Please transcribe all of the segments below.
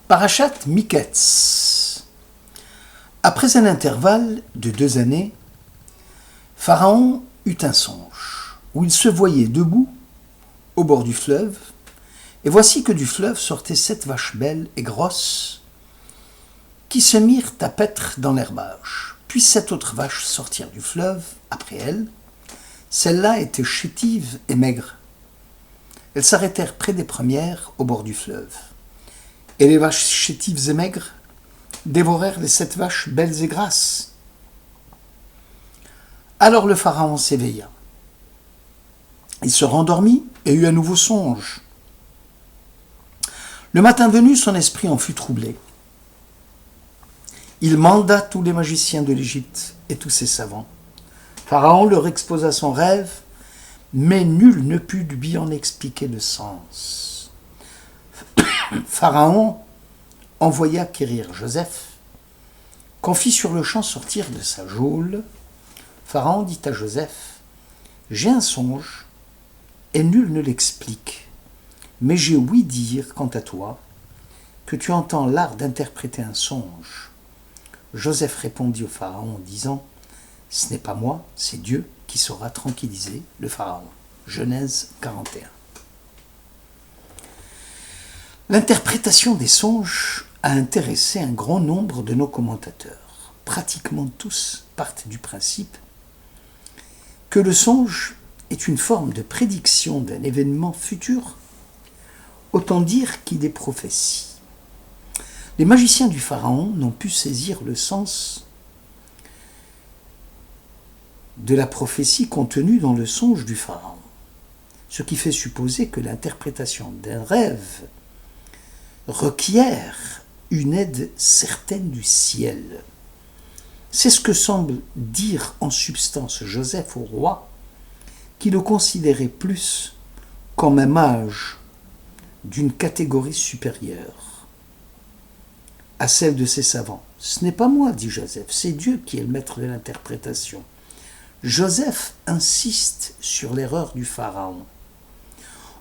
Parashat Miketz. Après un intervalle de 2 années, Pharaon eut un songe, où il se voyait debout au bord du fleuve, et voici que du fleuve sortaient 7 vaches belles et grosses, qui se mirent à paître dans l'herbage. Puis 7 autres vaches sortirent du fleuve après elles. Celles-là étaient chétives et maigres. Elles s'arrêtèrent près des premières au bord du fleuve. Et les vaches chétives et maigres dévorèrent les 7 vaches belles et grasses. Alors le Pharaon s'éveilla. Il se rendormit et eut un nouveau songe. Le matin venu, son esprit en fut troublé. Il manda tous les magiciens de l'Égypte et tous ses savants. Pharaon leur exposa son rêve, mais nul ne put lui en expliquer le sens. Pharaon envoya quérir Joseph, qu'on fit sur le champ sortir de sa geôle. Pharaon dit à Joseph : « J'ai un songe, et nul ne l'explique, mais j'ai ouï dire, quant à toi, que tu entends l'art d'interpréter un songe. » Joseph répondit au Pharaon en disant : « Ce n'est pas moi, c'est Dieu qui saura tranquilliser le Pharaon. » Genèse 41. L'interprétation des songes a intéressé un grand nombre de nos commentateurs. Pratiquement tous partent du principe que le songe est une forme de prédiction d'un événement futur, autant dire qu'il est prophétie. Les magiciens du Pharaon n'ont pu saisir le sens de la prophétie contenue dans le songe du Pharaon, ce qui fait supposer que l'interprétation d'un rêve requiert une aide certaine du ciel. C'est ce que semble dire en substance Joseph au roi, qui le considérait plus comme un mage d'une catégorie supérieure à celle de ses savants. « Ce n'est pas moi, dit Joseph, c'est Dieu qui est le maître de l'interprétation. » Joseph insiste sur l'erreur du Pharaon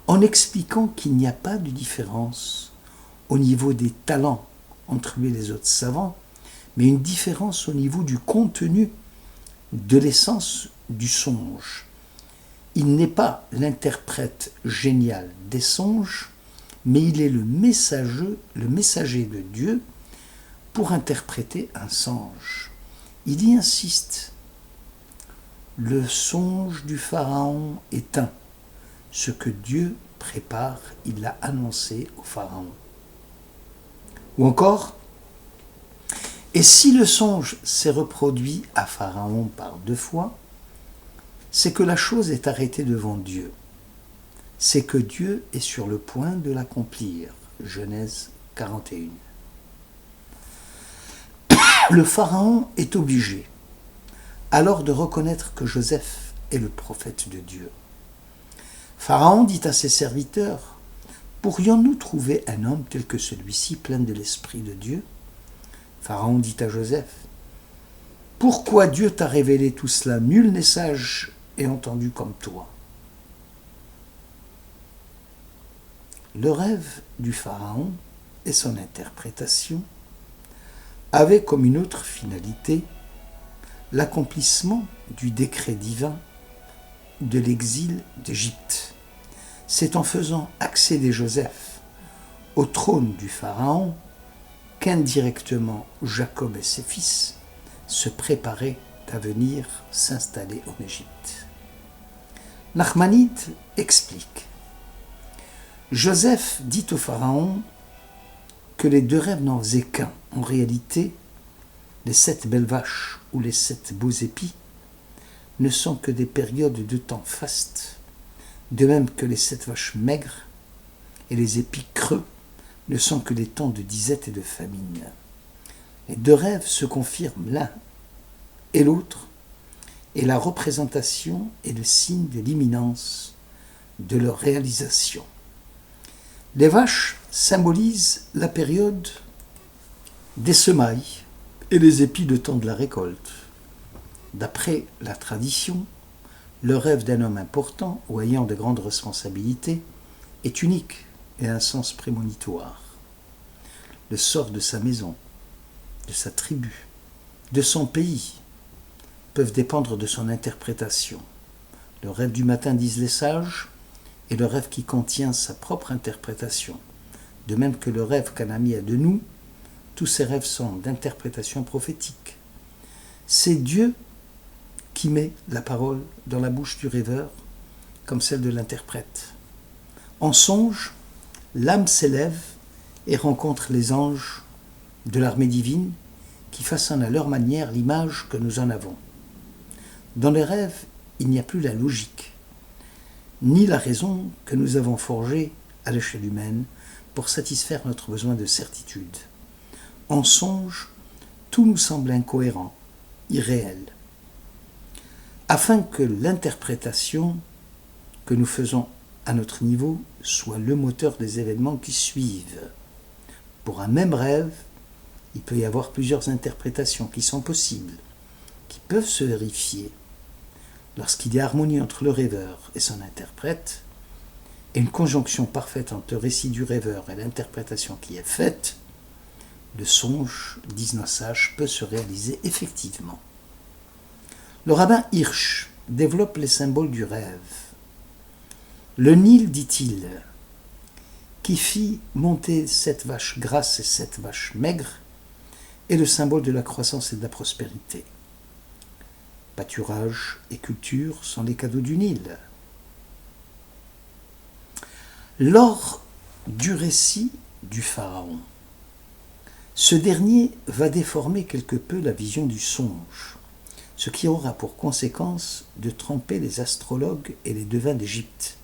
en expliquant qu'il n'y a pas de différence au niveau des talents entre lui et les autres savants, mais une différence au niveau du contenu, de l'essence du songe. Il n'est pas l'interprète génial des songes, mais il est le messager de Dieu pour interpréter un songe. Il y insiste. Le songe du Pharaon est un. Ce que Dieu prépare, il l'a annoncé au Pharaon. Ou encore, et si le songe s'est reproduit à Pharaon par 2 fois, c'est que la chose est arrêtée devant Dieu. C'est que Dieu est sur le point de l'accomplir. Genèse 41. Le Pharaon est obligé alors de reconnaître que Joseph est le prophète de Dieu. Pharaon dit à ses serviteurs : « Pourrions-nous trouver un homme tel que celui-ci, plein de l'Esprit de Dieu ?» Pharaon dit à Joseph : « Pourquoi Dieu t'a révélé tout cela ? Nul n'est sage et entendu comme toi. » Le rêve du Pharaon et son interprétation avaient comme une autre finalité l'accomplissement du décret divin de l'exil d'Égypte. C'est en faisant accéder Joseph au trône du Pharaon qu'indirectement Jacob et ses fils se préparaient à venir s'installer en Égypte. Nachmanide explique : Joseph dit au Pharaon que les 2 rêves n'en faisaient qu'un. En réalité, les 7 belles vaches ou les 7 beaux épis ne sont que des périodes de temps fastes, de même que les 7 vaches maigres et les épis creux ne sont que des temps de disette et de famine. Les 2 rêves se confirment l'un et l'autre, et la représentation est le signe de l'imminence de leur réalisation. Les vaches symbolisent la période des semailles et les épis le temps de la récolte. D'après la tradition, le rêve d'un homme important ou ayant de grandes responsabilités est unique et a un sens prémonitoire. le sort de sa maison, de sa tribu, de son pays, peuvent dépendre de son interprétation. Le rêve du matin, disent les sages, est le rêve qui contient sa propre interprétation. De même que le rêve qu'un ami a de nous, tous ces rêves sont d'interprétation prophétique. C'est Dieu qui met la parole dans la bouche du rêveur comme celle de l'interprète. En songe, l'âme s'élève et rencontre les anges de l'armée divine qui façonnent à leur manière l'image que nous en avons. Dans les rêves, il n'y a plus la logique, ni la raison que nous avons forgée à l'échelle humaine pour satisfaire notre besoin de certitude. En songe, tout nous semble incohérent, irréel. Afin que l'interprétation que nous faisons à notre niveau soit le moteur des événements qui suivent. Pour un même rêve, il peut y avoir plusieurs interprétations qui sont possibles, qui peuvent se vérifier. Lorsqu'il y a harmonie entre le rêveur et son interprète, et une conjonction parfaite entre le récit du rêveur et l'interprétation qui est faite, le songe, disent nos sages, peut se réaliser effectivement. Le rabbin Hirsch développe les symboles du rêve. Le Nil, dit-il, qui fit monter 7 vaches grasses et 7 vaches maigres, est le symbole de la croissance et de la prospérité. Pâturage et culture sont les cadeaux du Nil. Lors du récit du Pharaon, ce dernier va déformer quelque peu la vision du songe, ce qui aura pour conséquence de tromper les astrologues et les devins d'Égypte,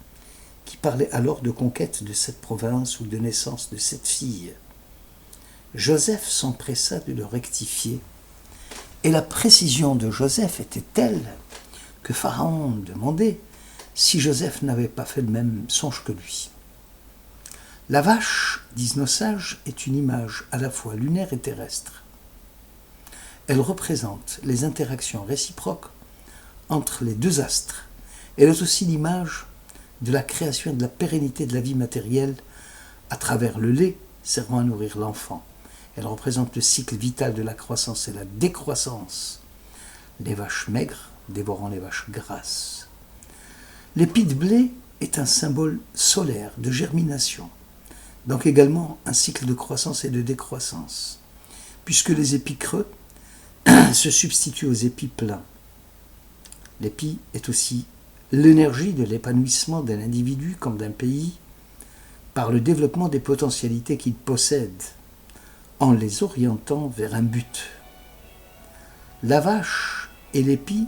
qui parlaient alors de conquête de cette province ou de naissance de cette fille. Joseph s'empressa de le rectifier, et la précision de Joseph était telle que Pharaon demandait si Joseph n'avait pas fait le même songe que lui. La vache, disent nos sages, est une image à la fois lunaire et terrestre. Elle représente les interactions réciproques entre les deux astres. Elle est aussi l'image de la création et de la pérennité de la vie matérielle à travers le lait servant à nourrir l'enfant. Elle représente le cycle vital de la croissance et la décroissance. Les vaches maigres dévorant les vaches grasses. L'épi de blé est un symbole solaire de germination, donc également un cycle de croissance et de décroissance, puisque les épis creux se substituent aux épis pleins. L'épi est aussi l'énergie de l'épanouissement d'un individu comme d'un pays par le développement des potentialités qu'il possède, en les orientant vers un but. La vache et l'épi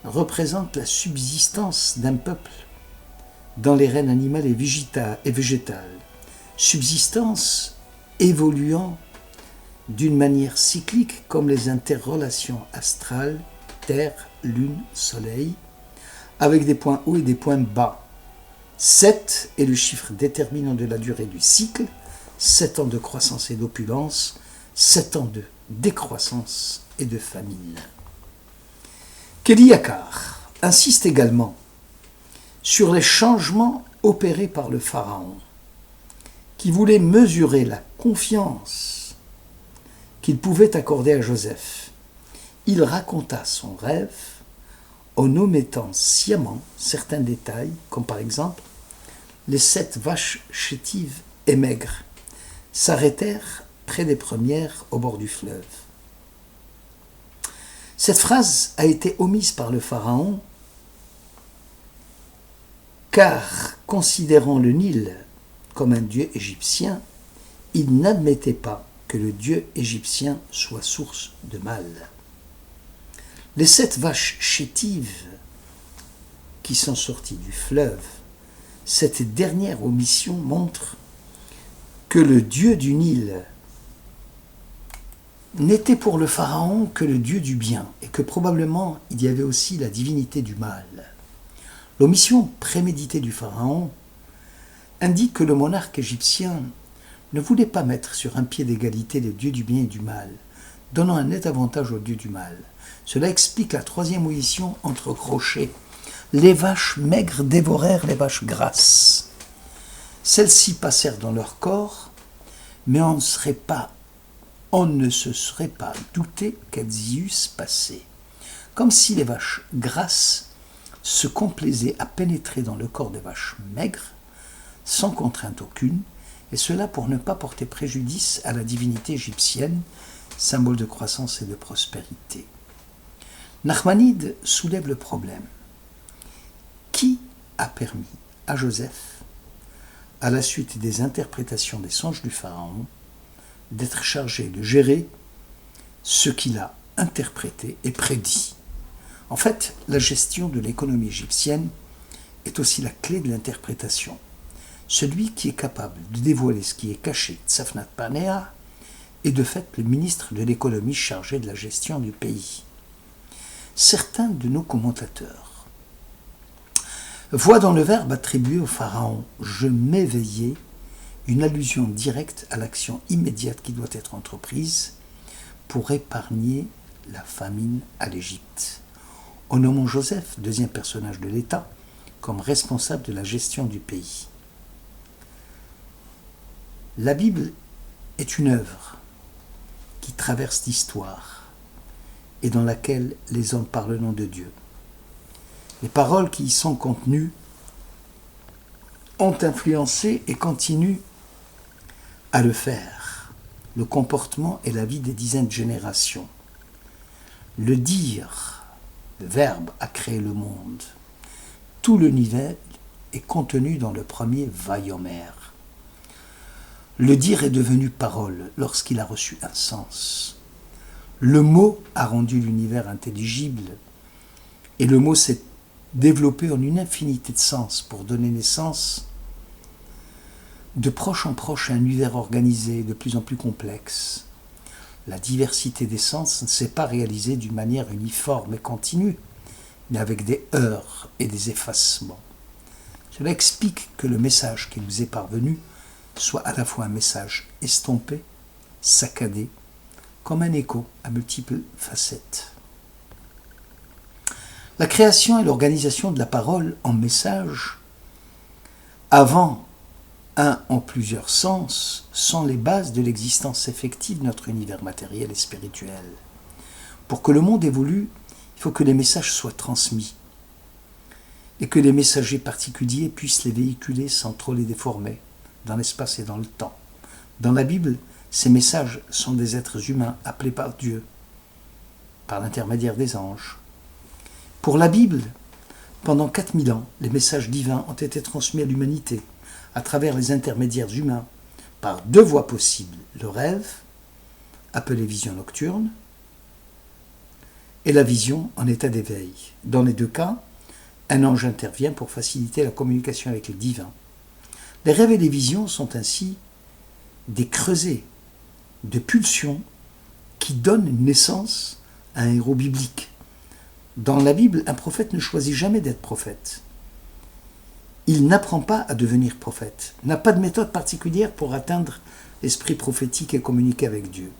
représentent la subsistance d'un peuple dans les règnes animal et végétal, subsistance évoluant d'une manière cyclique comme les interrelations astrales, Terre, Lune, Soleil, avec des points hauts et des points bas. 7 est le chiffre déterminant de la durée du cycle, 7 ans de croissance et d'opulence, 7 ans de décroissance et de famine. Kelly Yakar insiste également sur les changements opérés par le Pharaon, qui voulait mesurer la confiance qu'il pouvait accorder à Joseph. Il raconta son rêve en omettant sciemment certains détails, comme par exemple les 7 vaches chétives et maigres s'arrêtèrent près des premières au bord du fleuve. Cette phrase a été omise par le Pharaon car, considérant le Nil comme un dieu égyptien, il n'admettait pas que le dieu égyptien soit source de mal. Les 7 vaches chétives qui sont sorties du fleuve, cette dernière omission montre que le dieu du Nil n'était pour le Pharaon que le dieu du bien et que probablement il y avait aussi la divinité du mal. L'omission préméditée du Pharaon indique que le monarque égyptien ne voulait pas mettre sur un pied d'égalité les dieux du bien et du mal, donnant un net avantage aux dieux du mal. Cela explique la 3e omission entre crochets. Les vaches maigres dévorèrent les vaches grasses. Celles-ci passèrent dans leur corps, mais on ne se serait pas douté qu'elles y eussent passé, comme si les vaches grasses se complaisaient à pénétrer dans le corps des vaches maigres, sans contrainte aucune, et cela pour ne pas porter préjudice à la divinité égyptienne, symbole de croissance et de prospérité. Nachmanide soulève le problème. Qui a permis à Joseph, à la suite des interprétations des songes du pharaon, d'être chargé de gérer ce qu'il a interprété et prédit? En fait, la gestion de l'économie égyptienne est aussi la clé de l'interprétation. Celui qui est capable de dévoiler ce qui est caché, Tsafnat Panea, est de fait le ministre de l'économie chargé de la gestion du pays. Certains de nos commentateurs voient dans le verbe attribué au pharaon « je m'éveillais » une allusion directe à l'action immédiate qui doit être entreprise pour épargner la famine à l'Égypte, en nommant Joseph, deuxième personnage de l'État, comme responsable de la gestion du pays. La Bible est une œuvre qui traverse l'histoire et dans laquelle les hommes parlent au nom de Dieu. Les paroles qui y sont contenues ont influencé et continuent à le faire, le comportement et la vie des dizaines de générations. Le dire, le verbe a créé le monde. Tout l'univers est contenu dans le premier Vayomer. Le dire est devenu parole lorsqu'il a reçu un sens. Le mot a rendu l'univers intelligible et le mot s'est développé en une infinité de sens pour donner naissance de proche en proche à un univers organisé de plus en plus complexe. La diversité des sens ne s'est pas réalisée d'une manière uniforme et continue, mais avec des heurts et des effacements. Cela explique que le message qui nous est parvenu soit à la fois un message estompé, saccadé, comme un écho à multiples facettes. La création et l'organisation de la parole en message, avant un en plusieurs sens, sont les bases de l'existence effective de notre univers matériel et spirituel. Pour que le monde évolue, il faut que les messages soient transmis et que les messagers particuliers puissent les véhiculer sans trop les déformer dans l'espace et dans le temps. Dans la Bible, ces messages sont des êtres humains appelés par Dieu, par l'intermédiaire des anges. Pour la Bible, pendant 4000 ans, les messages divins ont été transmis à l'humanité à travers les intermédiaires humains par deux voies possibles, le rêve, appelé vision nocturne, et la vision en état d'éveil. Dans les deux cas, un ange intervient pour faciliter la communication avec les divins. Les rêves et les visions sont ainsi des creusets de pulsions qui donnent naissance à un héros biblique. Dans la Bible, un prophète ne choisit jamais d'être prophète. Il n'apprend pas à devenir prophète, n'a pas de méthode particulière pour atteindre l'esprit prophétique et communiquer avec Dieu.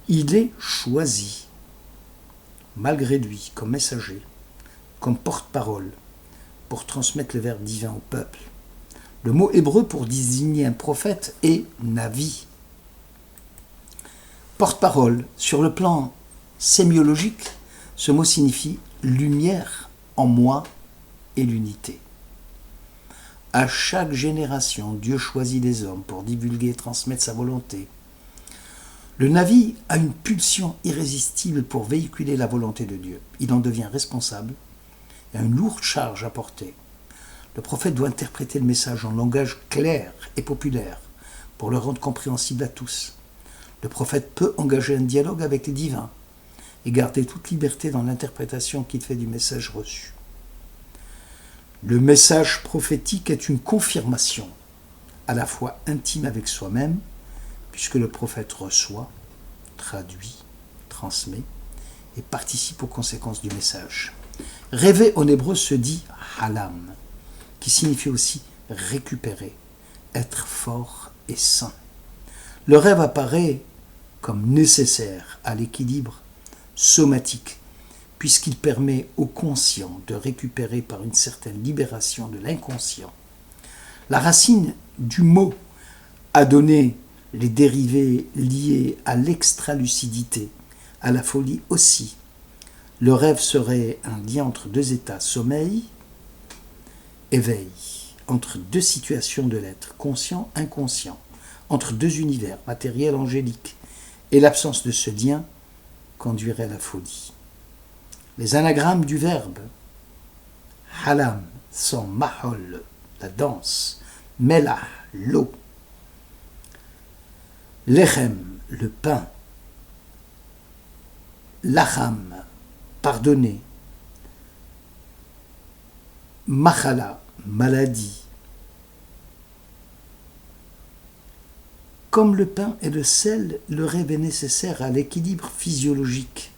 Il est choisi, malgré lui, comme messager, comme porte-parole, pour transmettre le verbe divin au peuple. Le mot hébreu pour désigner un prophète est navi. Porte-parole, sur le plan sémiologique, ce mot signifie lumière en moi et l'unité. À chaque génération, Dieu choisit des hommes pour divulguer et transmettre sa volonté. Le navi a une pulsion irrésistible pour véhiculer la volonté de Dieu. Il en devient responsable et a une lourde charge à porter. Le prophète doit interpréter le message en langage clair et populaire pour le rendre compréhensible à tous. Le prophète peut engager un dialogue avec les divins et garder toute liberté dans l'interprétation qu'il fait du message reçu. Le message prophétique est une confirmation à la fois intime avec soi-même, puisque le prophète reçoit, traduit, transmet et participe aux conséquences du message. Rêver en hébreu se dit halam, qui signifie aussi récupérer, être fort et sain. Le rêve apparaît comme nécessaire à l'équilibre somatique, puisqu'il permet au conscient de récupérer par une certaine libération de l'inconscient. La racine du mot a donné les dérivés liés à l'extralucidité, à la folie aussi. Le rêve serait un lien entre deux états, sommeil, éveil, entre deux situations de l'être, conscient, inconscient, entre deux univers, matériel, angélique, et l'absence de ce lien conduirait à la folie. Les anagrammes du verbe halam sont mahol, la danse, melah, l'eau, lechem, le pain, lacham, pardonner, machala, maladie. Comme le pain et le sel, le rêve est nécessaire à l'équilibre physiologique.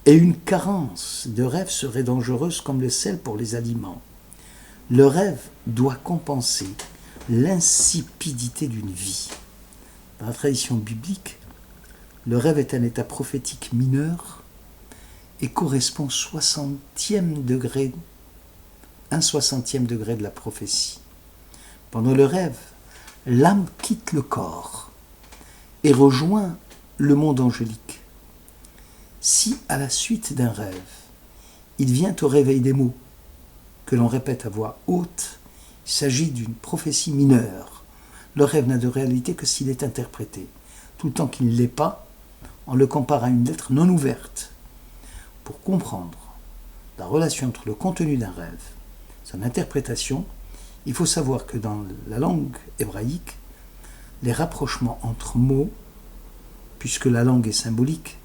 Et une carence de rêve serait dangereuse comme le sel pour les aliments. Le rêve doit compenser l'insipidité d'une vie. Dans la tradition biblique, le rêve est un état prophétique mineur et correspond au 60e degré, un 60e degré de la prophétie. Pendant le rêve, l'âme quitte le corps et rejoint le monde angélique. Si, à la suite d'un rêve, il vient au réveil des mots, que l'on répète à voix haute, il s'agit d'une prophétie mineure. Le rêve n'a de réalité que s'il est interprété. Tout le temps qu'il ne l'est pas, on le compare à une lettre non ouverte. Pour comprendre la relation entre le contenu d'un rêve, son interprétation, il faut savoir que dans la langue hébraïque, les rapprochements entre mots, puisque la langue est symbolique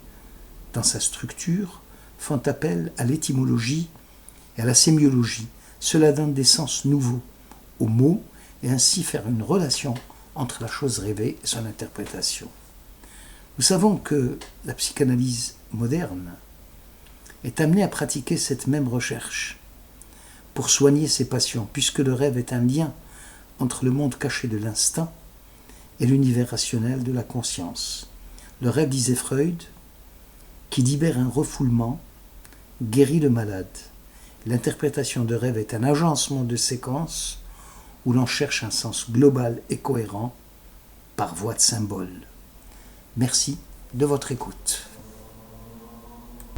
dans sa structure, font appel à l'étymologie et à la sémiologie. Cela donne des sens nouveaux aux mots et ainsi faire une relation entre la chose rêvée et son interprétation. Nous savons que la psychanalyse moderne est amenée à pratiquer cette même recherche pour soigner ses patients, puisque le rêve est un lien entre le monde caché de l'instinct et l'univers rationnel de la conscience. Le rêve, disait Freud, qui libère un refoulement, guérit le malade. L'interprétation de rêve est un agencement de séquences où l'on cherche un sens global et cohérent par voie de symboles. Merci de votre écoute.